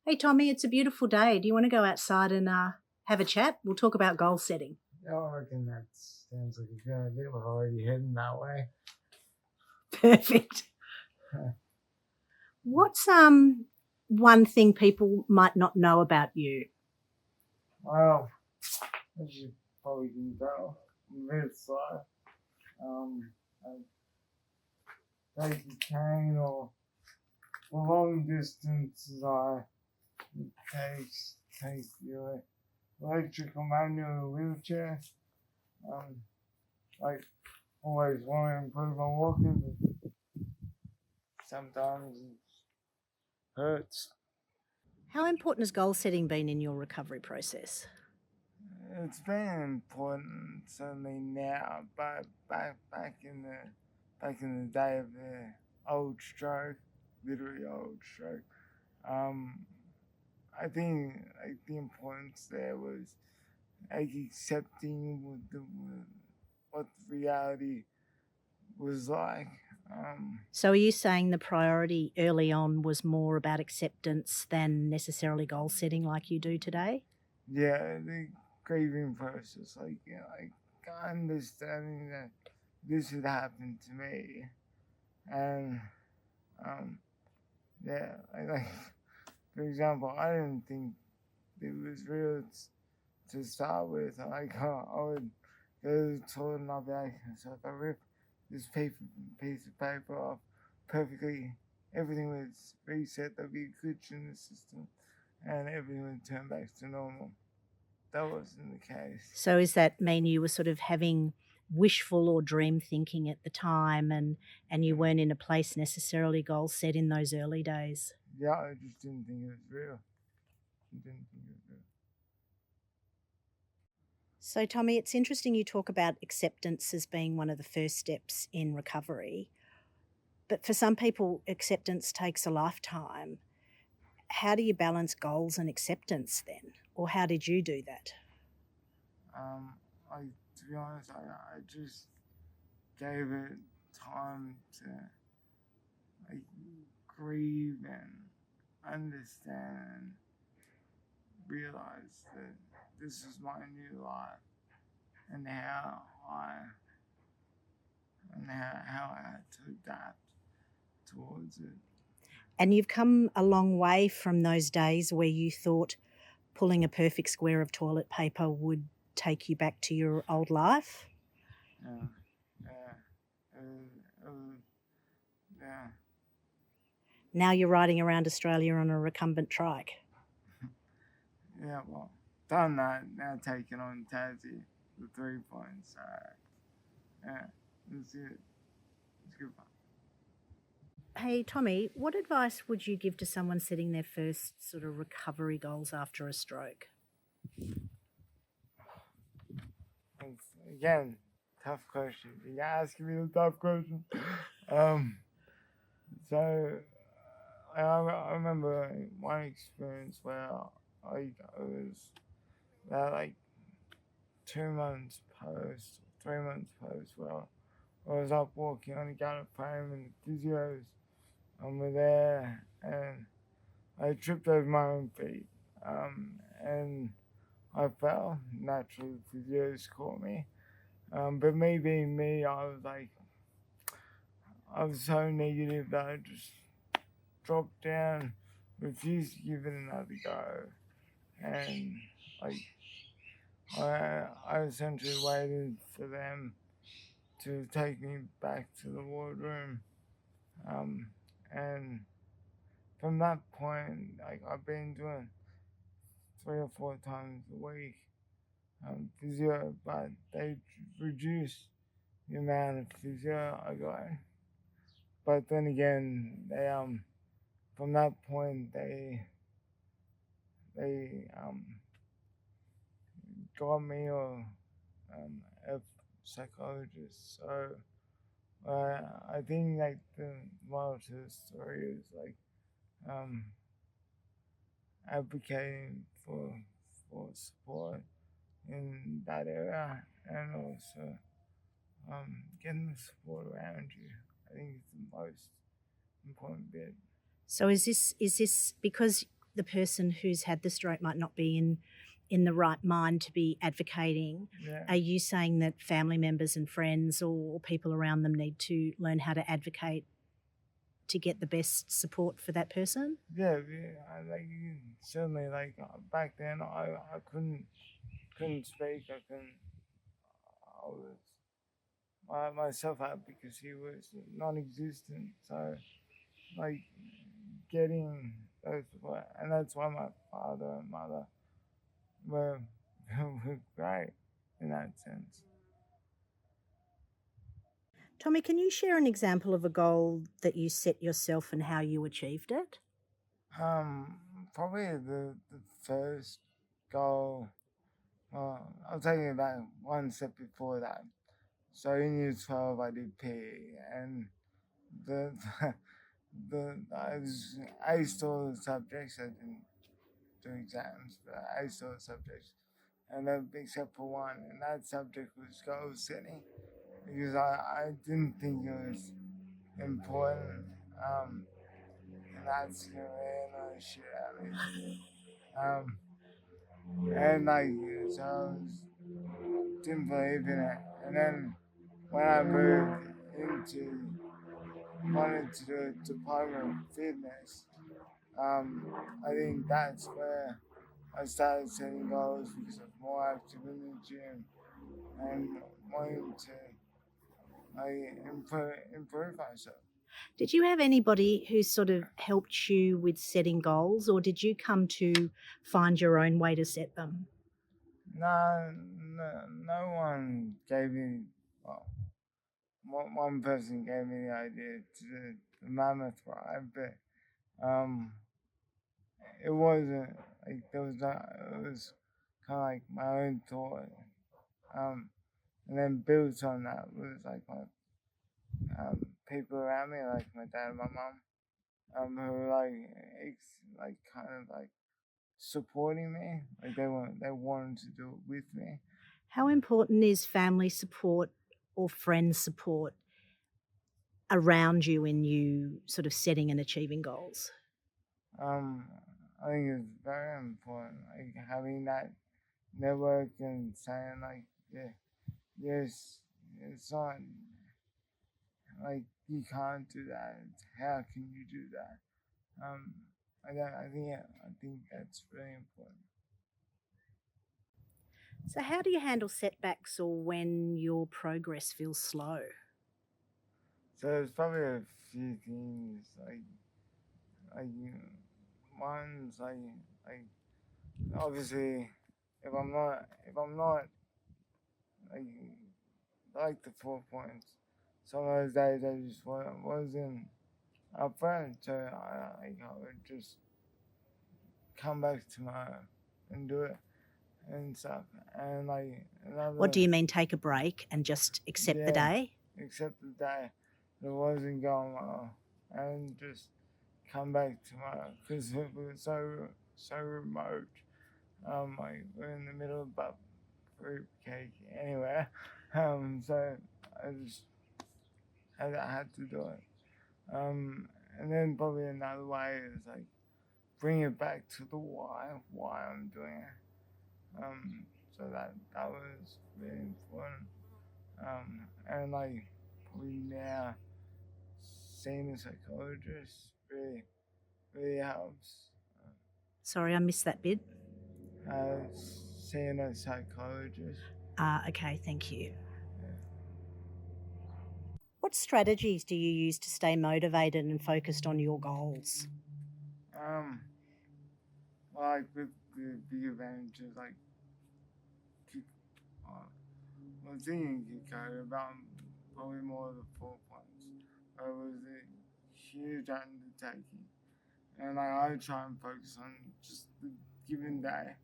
Hey, Tommy, it's a beautiful day. Do you want to go outside and have a chat? We'll talk about goal setting. Yeah, I reckon that sounds like a good idea. We're already heading that way. Perfect. What's one thing people might not know about you? Well, as you probably can tell, I'm very slow. I take a cane or for long distances I take the electrical manual wheelchair. Like always want to improve my walking, but sometimes it hurts. How important has goal setting been in your recovery process? It's been important certainly now, but back in the day of the old stroke, literally old stroke, um, I think like the importance there was like accepting what reality was like. So, are you saying the priority early on was more about acceptance than necessarily goal setting like you do today? Yeah, the grieving process, like understanding that this had happened to me, and um, yeah, like for example, I didn't think it was real to start with. I would go to the toilet and I'd be like, so if I rip this piece of paper off perfectly, everything was reset. There'd be a glitch in the system, and everything would turn back to normal. That wasn't the case. So, does that mean you were sort of having wishful or dream thinking at the time and you weren't in a place necessarily goal set in those early days? Yeah, I just didn't think it was real. I didn't think it was real. So, Tommy, it's interesting you talk about acceptance as being one of the first steps in recovery. But for some people, acceptance takes a lifetime. How do you balance goals and acceptance then? Or how did you do that? Um, to be honest, I just gave it time to like grieve and understand and realize that this is my new life and how I had to adapt towards it. And you've come a long way from those days where you thought pulling a perfect square of toilet paper would take you back to your old life. Yeah, yeah, uh, uh, yeah, Now you're riding around Australia on a recumbent trike. yeah. Well, done that. Now taking on Tassie, the 3 points. Yeah, it's good. It's good fun. Hey, Tommy, what advice would you give to someone setting their first sort of recovery goals after a stroke? Again, tough question. You asking me the tough question. Um, so I remember one experience where I was like 2 months post, 3 months post. Well, I was up walking on a gallop frame and the physios were there, and I tripped over my own feet. And I fell. Naturally, the physios caught me. But me being me, I was so negative that I just dropped down, refused to give it another go, and like I essentially waited for them to take me back to the wardroom, and from that point, like I've been doing 3 or 4 times a week physio, but they reduced the amount of physio I got. But then again, they from that point they got me a psychologist. So I think like the moral to the story is like um, advocating for support in that area, and also getting the support around you. I think it's the most important bit. So is this because the person who's had the stroke might not be in the right mind to be advocating. Yeah. Are you saying that family members and friends or people around them need to learn how to advocate to get the best support for that person? Yeah, like certainly, like back then, I couldn't speak. I couldn't. I was myself out because he was non-existent. So like getting those people, and that's why my father and mother were were great in that sense. Tommy, can you share an example of a goal that you set yourself and how you achieved it? Um, Probably the first goal. I'll tell you about one step before that. So in year 12, I did PE, and the I was aced all the subjects. I didn't do exams, but I aced all the subjects, and except for one, and that subject was goal setting because I didn't think it was important. And that's gonna annoy the shit out of me. And like so I didn't believe in it, and then when I moved into wanted to do a diploma of fitness, I think that's where I started setting goals because I was more active in the gym and wanting to improve myself. Did you have anybody who sort of helped you with setting goals, or did you come to find your own way to set them? No one gave me, well, one person gave me the idea to do the mammoth ride, but um, it wasn't like there was not, it was kind of like my own thought. Um, and then built on that was like my people around me, like my dad and my mom, who were like kind of like supporting me. Like they wanted to do it with me. How important is family support or friend support around you in you sort of setting and achieving goals? Um, I think it's very important, like having that network and saying like, yeah, yes, it's not like you can't do that. It's how can you do that? Um, I think that's really important. So, how do you handle setbacks or when your progress feels slow? So there's probably a few things like one's like obviously if I'm not like the 4 points, some of those days I just wasn't up front, so I would just come back tomorrow and do it and stuff. And like What do another, you mean, take a break and just accept the yeah, day? except the day that wasn't going well, and just come back tomorrow because it was so remote. Like we're in the middle of fruit cake anywhere. So I just I had to do it. And then probably another way is like bring it back to the why I'm doing it. So that was really important. And like probably now seeing a psychologist really helps. Sorry, I missed that bit. Uh, Seeing a psychologist. Okay, thank you. Yeah. What strategies do you use to stay motivated and focused on your goals? Um, well, like with the big advantages, like kick, uh, well, thinking kick code about probably more of the 4 points. It was a huge undertaking, and like I try and focus on just the given day,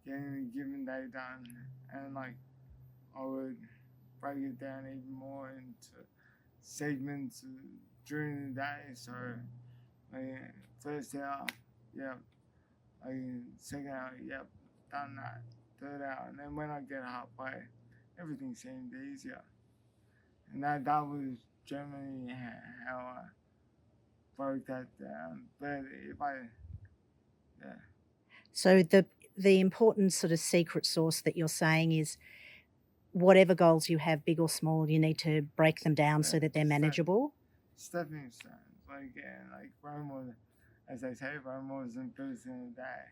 getting the given day done, and like I would break it down even more into segments during the day. So, like, first hour, yeah, like second hour, yep, done that. Third hour, and then when I get halfway, everything seemed easier. And that was generally how I broke that down. But if I, yeah, So the important sort of secret sauce that you're saying is whatever goals you have, big or small, you need to break them down so that they're manageable? Stepping stones, like, and like run more, as I say, run more than 30 in a day.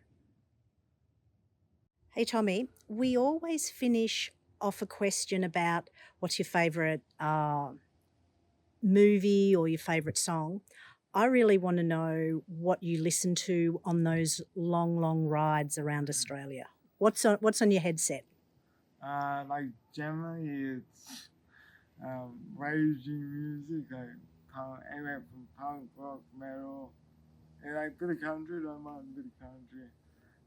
Hey, Tommy, we always finish off a question about what's your favourite movie or your favourite song. I really want to know what you listen to on those long, long rides around Australia. What's on your headset? Like generally it's raging music, like punk, anywhere from punk, rock, metal, and like bit of country. Don't mind a bit of country,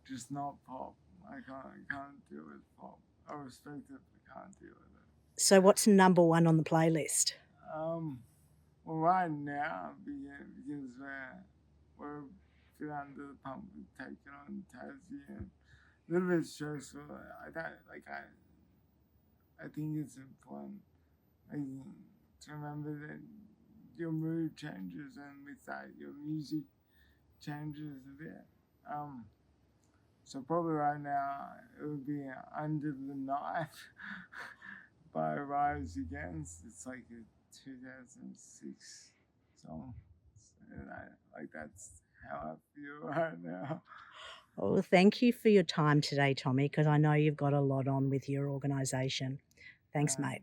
just not pop. I can't deal with pop. I respect it, but can't deal with it. So, what's number one on the playlist? Um, well, right now, because we're a bit under the pump with taking on Tassie and a little bit stressful. I think it's important, like, to remember that your mood changes, and with that, your music changes a bit. Um, so probably right now it would be "Under the Knife" by Rise Against. It's like a 2006 song, and that's how I feel right now. Oh, thank you for your time today, Tommy, because I know you've got a lot on with your organisation. Thanks, Uh, mate.